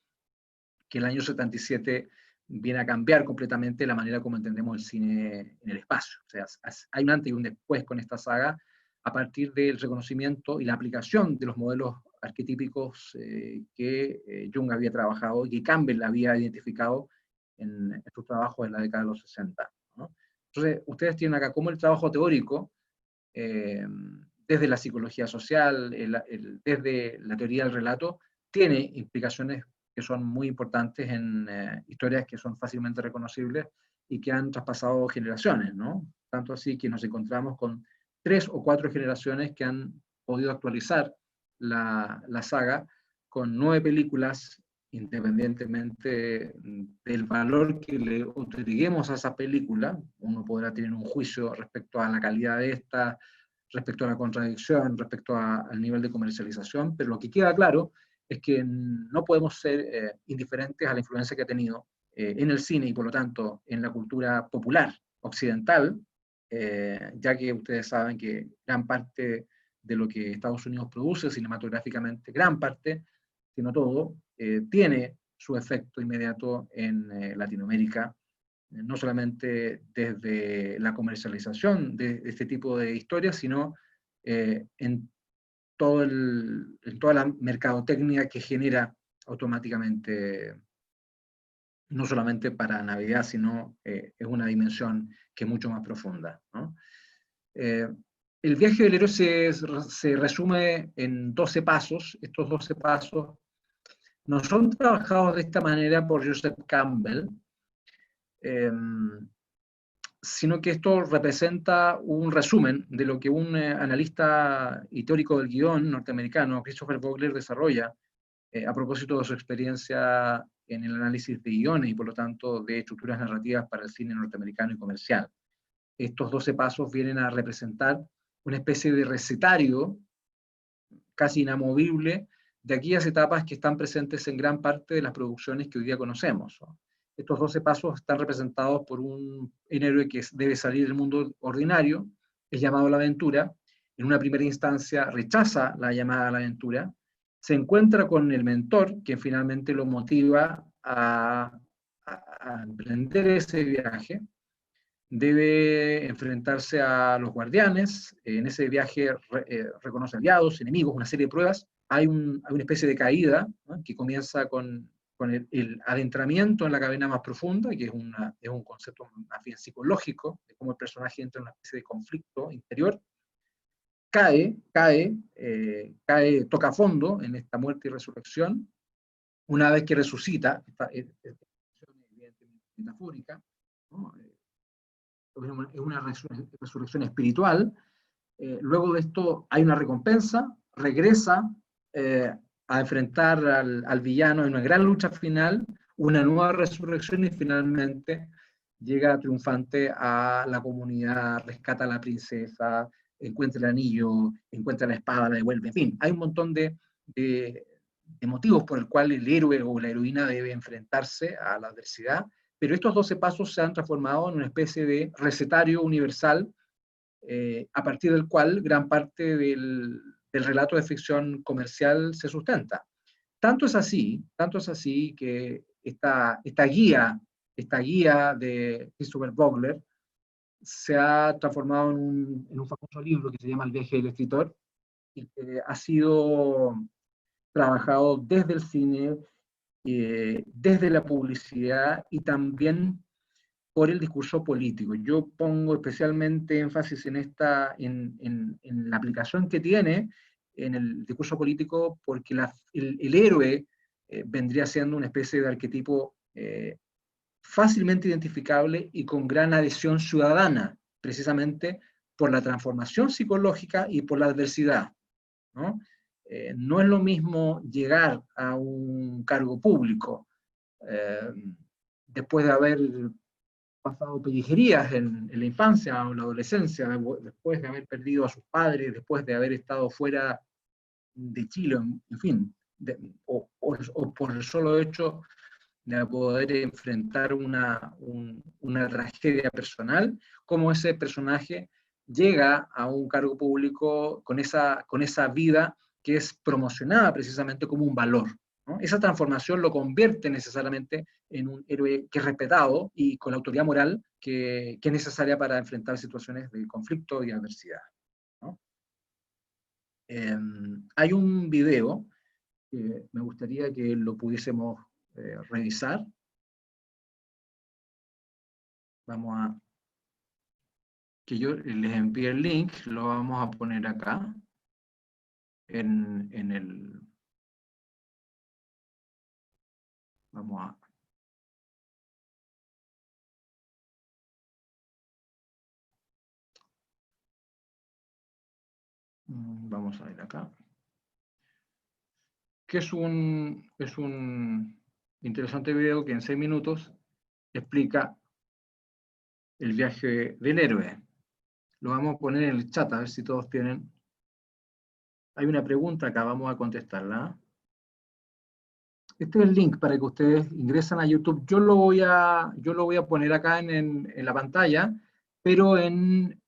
A: que en el año 77 viene a cambiar completamente la manera como entendemos el cine en el espacio. O sea, hay un antes y un después con esta saga, a partir del reconocimiento y la aplicación de los modelos arquetípicos que Jung había trabajado y que Campbell había identificado en sus trabajos en la década de los 60, ¿no? Entonces, ustedes tienen acá cómo el trabajo teórico, desde la psicología social, desde la teoría del relato, tiene implicaciones que son muy importantes en historias que son fácilmente reconocibles y que han traspasado generaciones, ¿no? Tanto así que nos encontramos con 3 o 4 generaciones que han podido actualizar la saga con 9 películas, independientemente del valor que le otorguemos a esa película. Uno podrá tener un juicio respecto a la calidad de esta, respecto a la contradicción, respecto al nivel de comercialización, pero lo que queda claro es que no podemos ser indiferentes a la influencia que ha tenido en el cine y por lo tanto en la cultura popular occidental, ya que ustedes saben que gran parte de lo que Estados Unidos produce cinematográficamente, gran parte, si no todo, tiene su efecto inmediato en Latinoamérica, no solamente desde la comercialización de este tipo de historias, sino en toda la mercadotecnia que genera automáticamente, no solamente para Navidad, sino es una dimensión que es mucho más profunda, ¿no? El viaje del héroe se resume en 12 pasos. Estos 12 pasos no son trabajados de esta manera por Joseph Campbell, sino que esto representa un resumen de lo que un analista y teórico del guión norteamericano, Christopher Vogler, desarrolla a propósito de su experiencia en el análisis de guiones y por lo tanto de estructuras narrativas para el cine norteamericano y comercial. Estos 12 pasos vienen a representar una especie de recetario casi inamovible de aquellas etapas que están presentes en gran parte de las producciones que hoy día conocemos, ¿no? Estos 12 pasos están representados por un héroe que debe salir del mundo ordinario, es llamado a la aventura, en una primera instancia rechaza la llamada a la aventura, se encuentra con el mentor, que finalmente lo motiva a emprender ese viaje, debe enfrentarse a los guardianes, en ese viaje reconoce aliados, enemigos, una serie de pruebas, hay una especie de caída, ¿no?, que comienza con el adentramiento en la caverna más profunda, que es un concepto más bien psicológico, de cómo el personaje entra en una especie de conflicto interior, cae, toca fondo en esta muerte y resurrección. Una vez que resucita, esta es evidentemente metafórica, ¿no?, es una resurrección espiritual. Luego de esto hay una recompensa, regresa a enfrentar al villano en una gran lucha final, una nueva resurrección y finalmente llega triunfante a la comunidad, rescata a la princesa, encuentra el anillo, encuentra la espada, la devuelve, en fin, hay un montón de motivos por el cual el héroe o la heroína debe enfrentarse a la adversidad, pero estos 12 pasos se han transformado en una especie de recetario universal a partir del cual gran parte del relato de ficción comercial se sustenta. Tanto es así que esta guía de Christopher Vogler se ha transformado en un famoso libro que se llama El viaje del escritor, y que ha sido trabajado desde el cine, desde la publicidad y también por el discurso político. Yo pongo especialmente énfasis en la aplicación que tiene en el discurso político, porque el héroe vendría siendo una especie de arquetipo fácilmente identificable y con gran adhesión ciudadana, precisamente por la transformación psicológica y por la adversidad, ¿no? No es lo mismo llegar a un cargo público después de haber pasado pellejerías en la infancia o en la adolescencia, después de haber perdido a sus padres, después de haber estado fuera de Chile, en fin, o por el solo hecho de poder enfrentar una tragedia personal, como ese personaje llega a un cargo público con esa vida que es promocionada precisamente como un valor, ¿no? Esa transformación lo convierte necesariamente en un héroe que es respetado y con la autoridad moral que es necesaria para enfrentar situaciones de conflicto y adversidad, ¿no? Hay un video que me gustaría que lo pudiésemos revisar. Vamos a que yo les envíe el link, lo vamos a poner acá en el... Vamos a... Vamos a ver acá. Que es un interesante video que en 6 minutos explica el viaje del héroe. Lo vamos a poner en el chat, a ver si todos tienen. Hay una pregunta acá, vamos a contestarla. Este es el link para que ustedes ingresen a YouTube. Yo lo voy a poner acá en la pantalla, pero en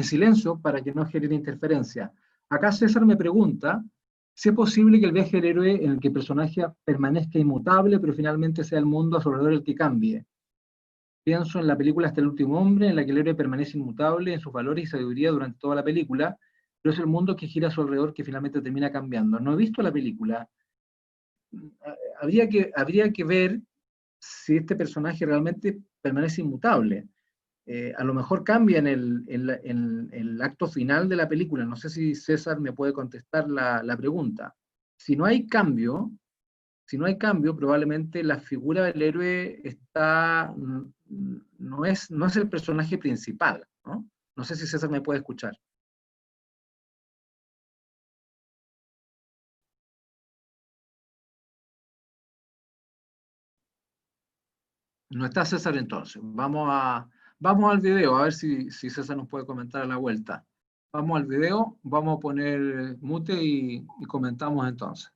A: silencio para que no genere interferencia. Acá César me pregunta si es posible que el viaje del héroe en el que el personaje permanezca inmutable, pero finalmente sea el mundo a su alrededor el que cambie. Pienso en la película Hasta el último hombre, en la que el héroe permanece inmutable en sus valores y sabiduría durante toda la película, pero es el mundo que gira a su alrededor que finalmente termina cambiando. No he visto la película. Habría que ver si este personaje realmente permanece inmutable. A lo mejor cambia en el acto final de la película. No sé si César me puede contestar la pregunta. Si no hay cambio, probablemente la figura del héroe no es el personaje principal, ¿no? No sé si César me puede escuchar. No está César entonces. Vamos al video, a ver si César nos puede comentar a la vuelta. Vamos al video, vamos a poner mute y comentamos entonces.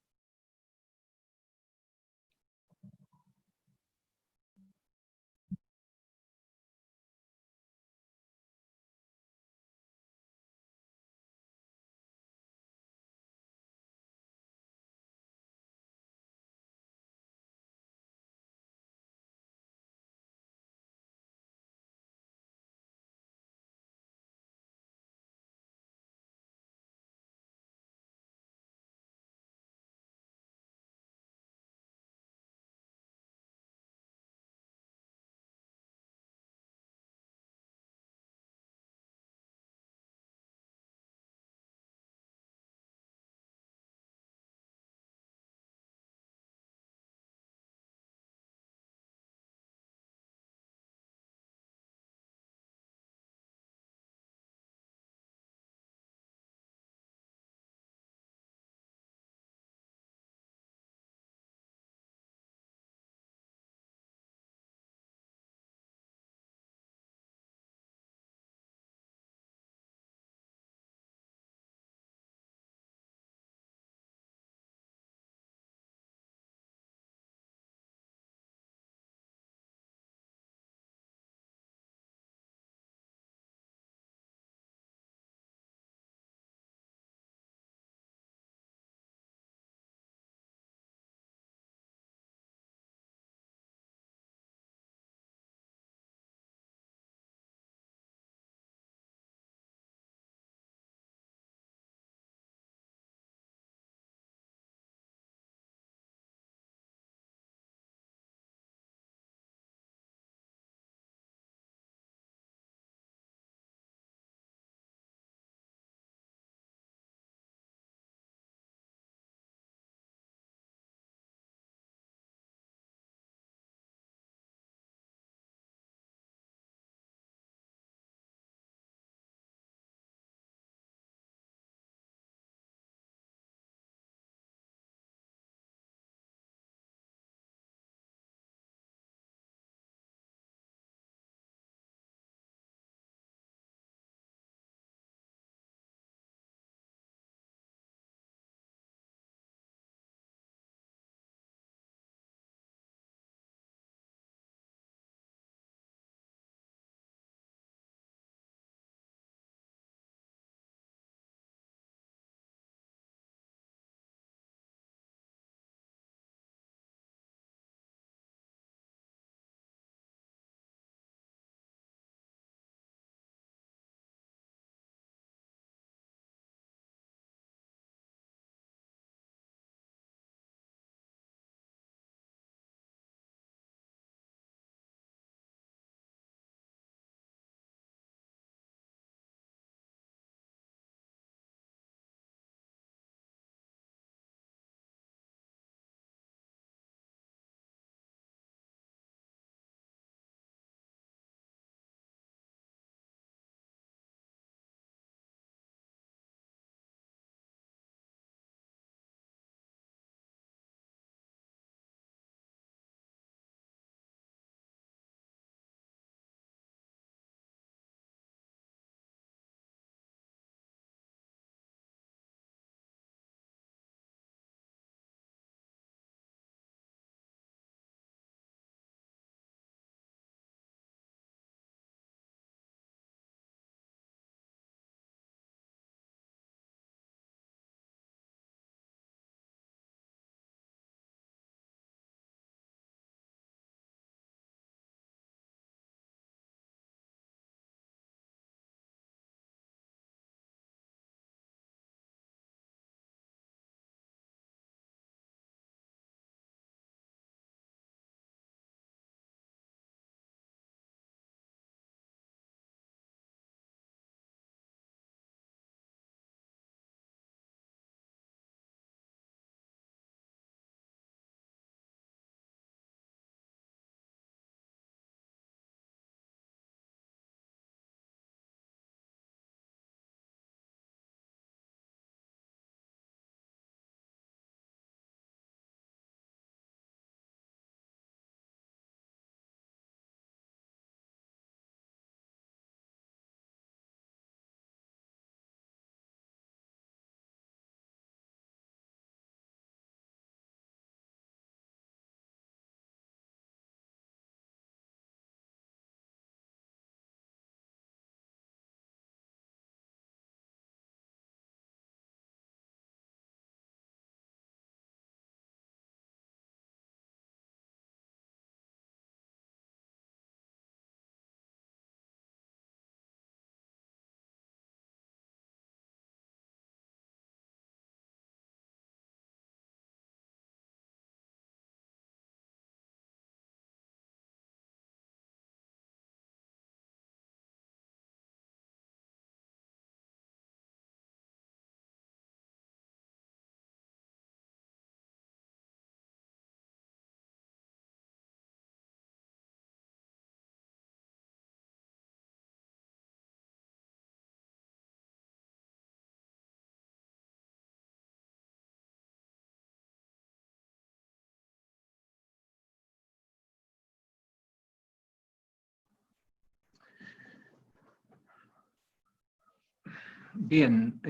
A: Bien,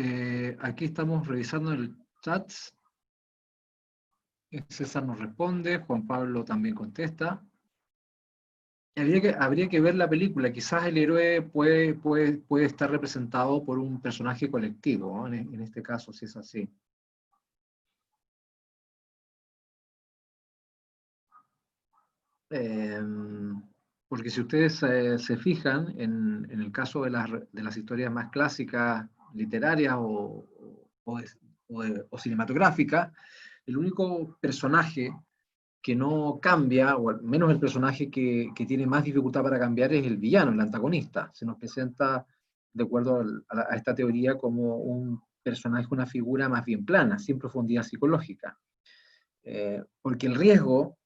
A: aquí estamos revisando el chat. César nos responde, Juan Pablo también contesta. Habría que ver la película, quizás el héroe puede estar representado por un personaje colectivo, ¿no? En este caso, si es así. Porque si ustedes se fijan, en el caso de las historias más clásicas, literarias o cinematográficas, el único personaje que no cambia, o al menos el personaje que tiene más dificultad para cambiar, es el villano, el antagonista. Se nos presenta, de acuerdo a esta teoría, como un personaje, una figura más bien plana, sin profundidad psicológica. Porque el riesgo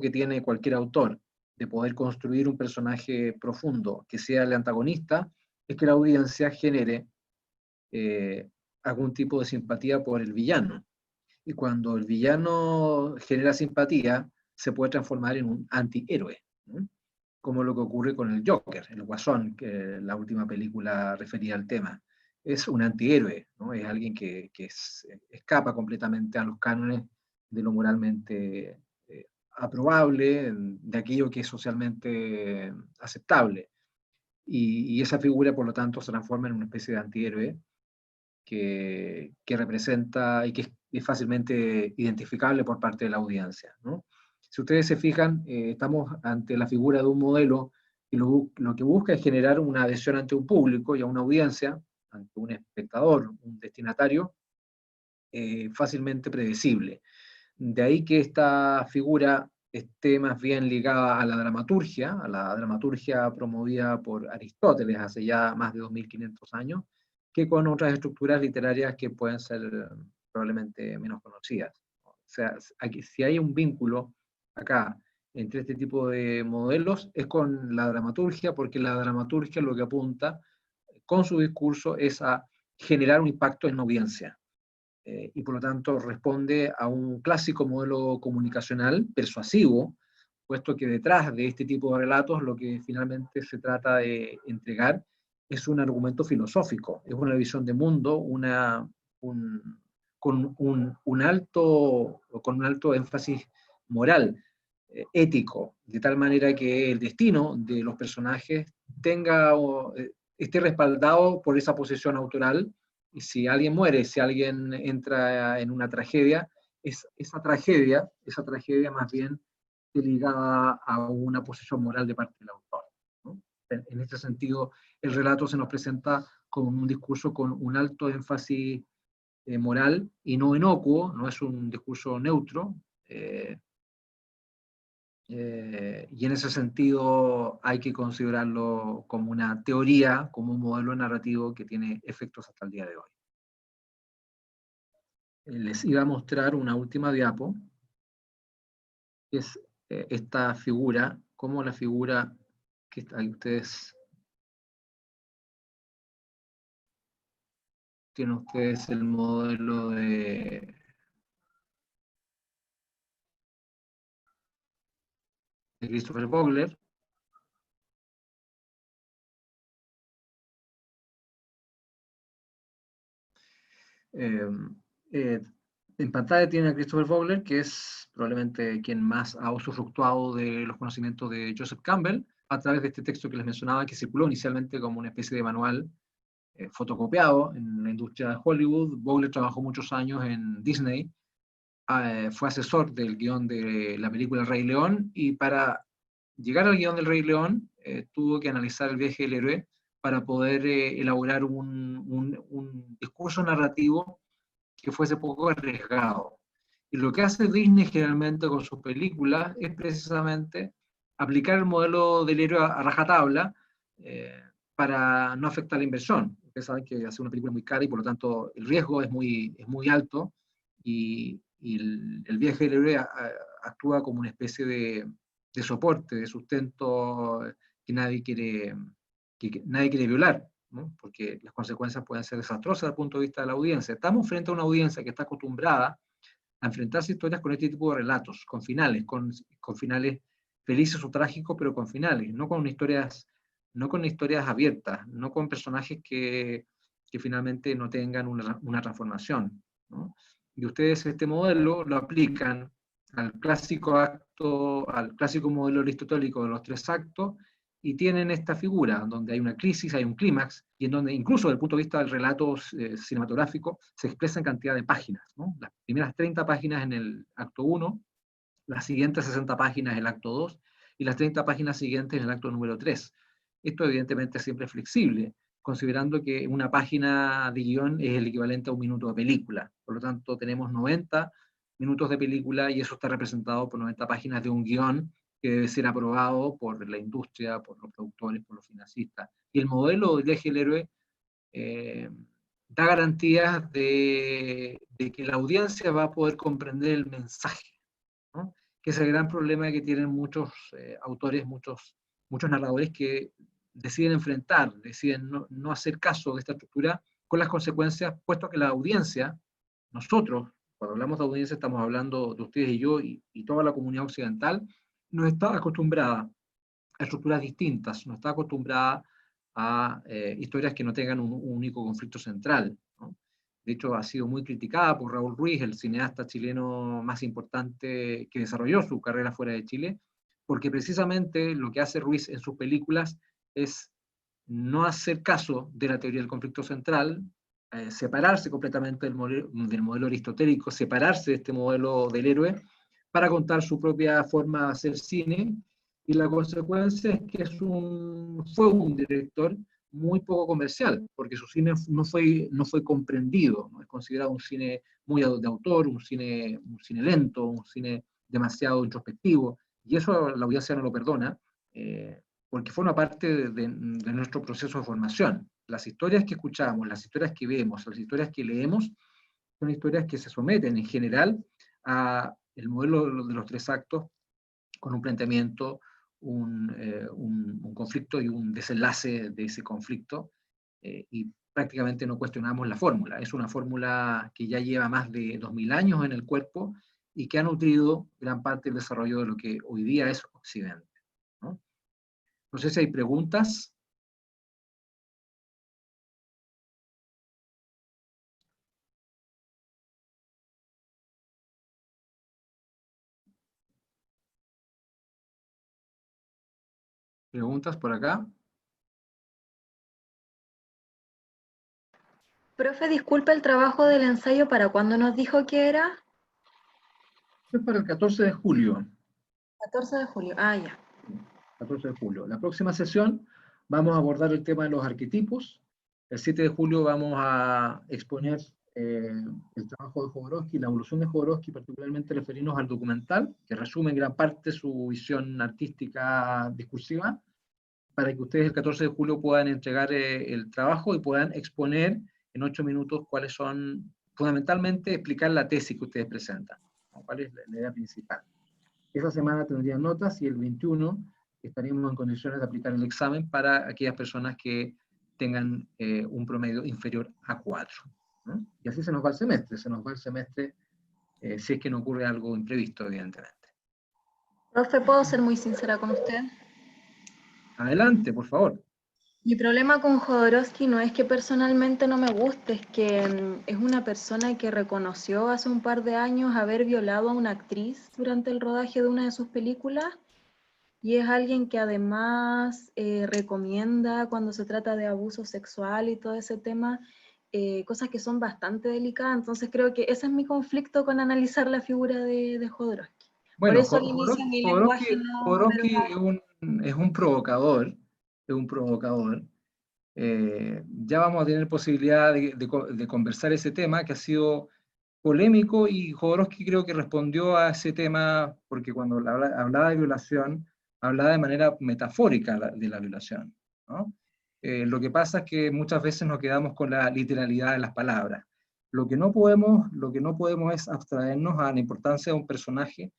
A: que tiene cualquier autor de poder construir un personaje profundo que sea el antagonista, es que la audiencia genere algún tipo de simpatía por el villano. Y cuando el villano genera simpatía, se puede transformar en un antihéroe, ¿no? Como lo que ocurre con el Joker, el Guasón, que la última película refería al tema. Es un antihéroe, ¿no? Es alguien que escapa completamente a los cánones de lo moralmente aprobable, de aquello que es socialmente aceptable. Y esa figura, por lo tanto, se transforma en una especie de antihéroe que representa y que es fácilmente identificable por parte de la audiencia, ¿no? Si ustedes se fijan, estamos ante la figura de un modelo que lo que busca es generar una adhesión ante un público y a una audiencia, ante un espectador, un destinatario, fácilmente predecible. De ahí que esta figura esté más bien ligada a la dramaturgia promovida por Aristóteles hace ya más de 2500 años, que con otras estructuras literarias que pueden ser probablemente menos conocidas. O sea, aquí, si hay un vínculo acá entre este tipo de modelos, es con la dramaturgia, porque la dramaturgia lo que apunta con su discurso es a generar un impacto en la audiencia. Y por lo tanto responde a un clásico modelo comunicacional persuasivo, puesto que detrás de este tipo de relatos lo que finalmente se trata de entregar es un argumento filosófico, es una visión de mundo, con un alto énfasis moral, ético, de tal manera que el destino de los personajes esté respaldado por esa posición autoral. Y si alguien muere, si alguien entra en una tragedia, esa tragedia más bien está ligada a una posición moral de parte del autor, ¿no? En este sentido, el relato se nos presenta como un discurso con un alto énfasis moral y no inocuo, no es un discurso neutro, y en ese sentido hay que considerarlo como una teoría, como un modelo narrativo que tiene efectos hasta el día de hoy. Les iba a mostrar una última diapo, que es esta figura, como la figura que ahí tienen ustedes el modelo de Christopher Vogler. En pantalla tiene a Christopher Vogler, que es probablemente quien más ha usufructuado de los conocimientos de Joseph Campbell, a través de este texto que les mencionaba, que circuló inicialmente como una especie de manual fotocopiado en la industria de Hollywood. Vogler trabajó muchos años en Disney, fue asesor del guión de la película El Rey León, y para llegar al guión del Rey León tuvo que analizar el viaje del héroe para poder elaborar un discurso narrativo que fuese poco arriesgado. Y lo que hace Disney generalmente con sus películas es precisamente aplicar el modelo del héroe a rajatabla para no afectar la inversión. Ustedes saben que hace una película muy cara y por lo tanto el riesgo es muy alto, y el viaje del héroe actúa como una especie de soporte, de sustento que nadie quiere violar, ¿no? Porque las consecuencias pueden ser desastrosas desde el punto de vista de la audiencia. Estamos frente a una audiencia que está acostumbrada a enfrentarse historias con este tipo de relatos, con finales, con finales felices o trágicos, pero con finales, no con historias abiertas, no con personajes que que finalmente no tengan una transformación, ¿no? Y ustedes este modelo lo aplican al clásico modelo aristotélico de los 3 actos, y tienen esta figura donde hay una crisis, hay un clímax, y en donde incluso desde el punto de vista del relato cinematográfico se expresa en cantidad de páginas, ¿no? Las primeras 30 páginas en el acto 1, las siguientes 60 páginas en el acto 2, y las 30 páginas siguientes en el acto número 3. Esto evidentemente siempre es flexible, considerando que una página de guión es el equivalente a un minuto de película. Por lo tanto, tenemos 90 minutos de película, y eso está representado por 90 páginas de un guión que debe ser aprobado por la industria, por los productores, por los financistas. Y el modelo del viaje del héroe da garantías de que la audiencia va a poder comprender el mensaje, ¿no? Que es el gran problema que tienen muchos autores, muchos narradores, que deciden no hacer caso de esta estructura, con las consecuencias, puesto que la audiencia, nosotros, cuando hablamos de audiencia estamos hablando de ustedes y yo y toda la comunidad occidental, no está acostumbrada a estructuras distintas, no está acostumbrada a historias que no tengan un único conflicto central, ¿no? De hecho, ha sido muy criticada por Raúl Ruiz, el cineasta chileno más importante que desarrolló su carrera fuera de Chile, porque precisamente lo que hace Ruiz en sus películas es no hacer caso de la teoría del conflicto central, separarse completamente del modelo aristotélico, separarse de este modelo del héroe, para contar su propia forma de hacer cine, y la consecuencia es que fue un director muy poco comercial, porque su cine no fue comprendido, ¿no? Es considerado un cine muy de autor, un cine lento, un cine demasiado introspectivo, y eso la audiencia no lo perdona, porque forma parte de nuestro proceso de formación. Las historias que escuchamos, las historias que vemos, las historias que leemos, son historias que se someten en general a el modelo de los 3 actos, con un planteamiento, un conflicto y un desenlace de ese conflicto, y prácticamente no cuestionamos la fórmula. Es una fórmula que ya lleva más de 2000 años en el cuerpo y que ha nutrido gran parte del desarrollo de lo que hoy día es Occidente, ¿no? No sé si hay preguntas. ¿Preguntas por acá?
C: Profe, disculpe, el trabajo del ensayo, ¿para cuándo nos dijo que era?
A: Es para el 14 de julio.
C: 14 de julio, ah, ya.
A: 14 de julio. La próxima sesión vamos a abordar el tema de los arquetipos. El 7 de julio vamos a exponer el trabajo de Jodorowsky, la evolución de Jodorowsky, particularmente referirnos al documental, que resume en gran parte su visión artística discursiva, para que ustedes el 14 de julio puedan entregar el trabajo y puedan exponer en 8 minutos cuáles son, fundamentalmente explicar la tesis que ustedes presentan, ¿no? ¿Cuál es la idea principal? Esa semana tendrían notas, y el 21 estaríamos en condiciones de aplicar el examen para aquellas personas que tengan un promedio inferior a 4, ¿no? Y así se nos va el semestre, si es que no ocurre algo imprevisto, evidentemente.
C: Profe, ¿puedo ser muy sincera con usted?
A: Adelante, por favor.
C: Mi problema con Jodorowsky no es que personalmente no me guste, es que es una persona que reconoció hace un par de años haber violado a una actriz durante el rodaje de una de sus películas, y es alguien que además recomienda cuando se trata de abuso sexual y todo ese tema, cosas que son bastante delicadas. Entonces creo que ese es mi conflicto con analizar la figura de Jodorowsky.
A: Bueno,
C: Por eso al inicio mi lenguaje no
A: Jodorowsky
C: verbal.
A: es un provocador, ya vamos a tener posibilidad de conversar ese tema, que ha sido polémico, y Jodorowsky creo que respondió a ese tema, porque cuando hablaba de violación, hablaba de manera metafórica de la violación, ¿no? Lo que pasa es que muchas veces nos quedamos con la literalidad de las palabras. Lo que no podemos es abstraernos a la importancia de un personaje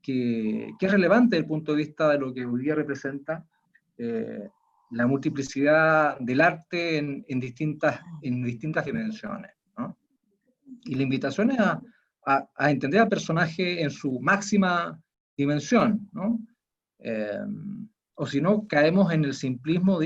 A: que es relevante desde el punto de vista de lo que hoy día representa la multiplicidad del arte en distintas dimensiones, ¿no? Y la invitación es a entender al personaje en su máxima dimensión, ¿no? O si no, caemos en el simplismo,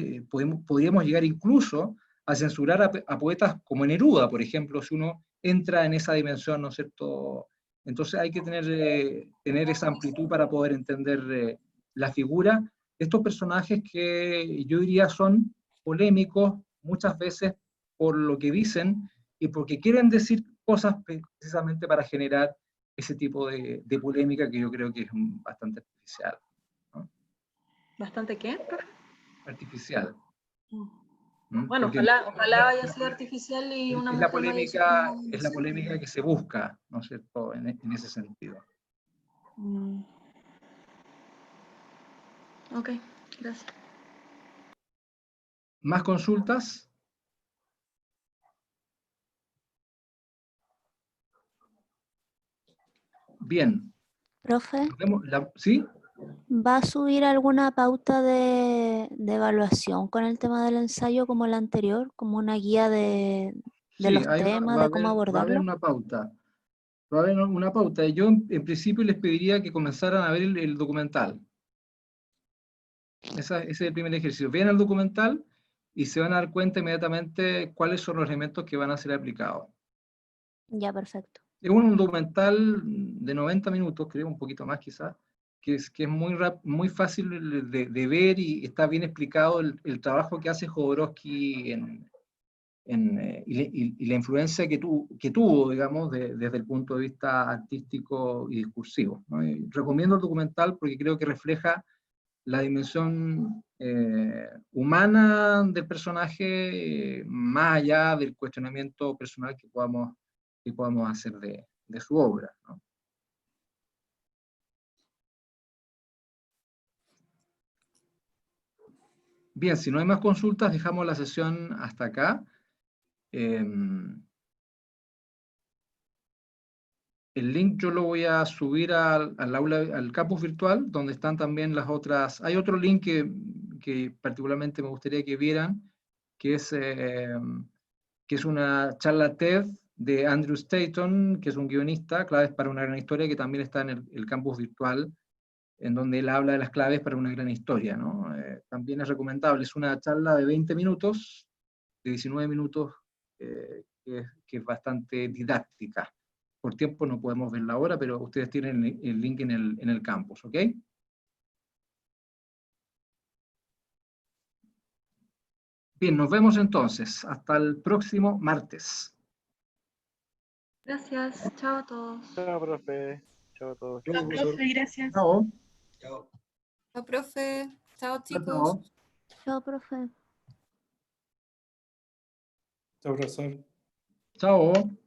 A: podríamos llegar incluso a censurar a poetas como Neruda, por ejemplo, si uno entra en esa dimensión, ¿no es cierto? Entonces hay que tener esa amplitud para poder entender la figura de estos personajes que yo diría son polémicos muchas veces por lo que dicen y porque quieren decir cosas precisamente para generar ese tipo de polémica que yo creo que es bastante artificial. ¿No?
C: ¿Bastante qué, profe?
A: Artificial.
C: Bueno,
A: Porque
C: ojalá haya sido artificial y una
A: es la
C: mujer lo haya hecho.
A: es la polémica que se busca, ¿no es cierto?, en ese sentido.
C: Ok, gracias.
A: ¿Más consultas? Bien.
E: Profe,
A: ¿Sí?
E: ¿va a subir alguna pauta de evaluación con el tema del ensayo como la anterior, como una guía de
A: Sí,
E: los temas, de cómo
A: va a haber
E: abordarlo?
A: una pauta. Va a haber una pauta. Yo en principio les pediría que comenzaran a ver el documental. Ese es el primer ejercicio. Vean el documental y se van a dar cuenta inmediatamente cuáles son los elementos que van a ser aplicados.
E: Ya, perfecto.
A: Es un documental de 90 minutos, creo, un poquito más quizás, que es muy fácil de ver y está bien explicado el trabajo que hace Jodorowsky y la influencia que tuvo, digamos, desde el punto de vista artístico y discursivo, ¿no? Y recomiendo el documental porque creo que refleja la dimensión humana del personaje, más allá del cuestionamiento personal que podamos hacer de su obra, ¿no? Bien, si no hay más consultas, dejamos la sesión hasta acá. El link yo lo voy a subir al aula, al campus virtual, donde están también las otras. Hay otro link que particularmente me gustaría que vieran, que es una charla TED de Andrew Stanton, que es un guionista, Claves para una gran historia, que también está en el campus virtual, en donde él habla de las claves para una gran historia, ¿no? También es recomendable, es una charla de 20 minutos, de 19 minutos, que es bastante didáctica. Por tiempo no podemos verla ahora, pero ustedes tienen el link en el campus, ¿ok? Bien, nos vemos entonces. Hasta el próximo martes.
C: Gracias. Chao a todos.
D: Chao, profe. Chao a todos.
F: Chao, profe, gracias.
A: Chao.
F: Chao, profe. Chao,
A: Chao,
F: chicos.
A: chao.
E: Chao, profe.
D: Chao, profesor.
A: Chao.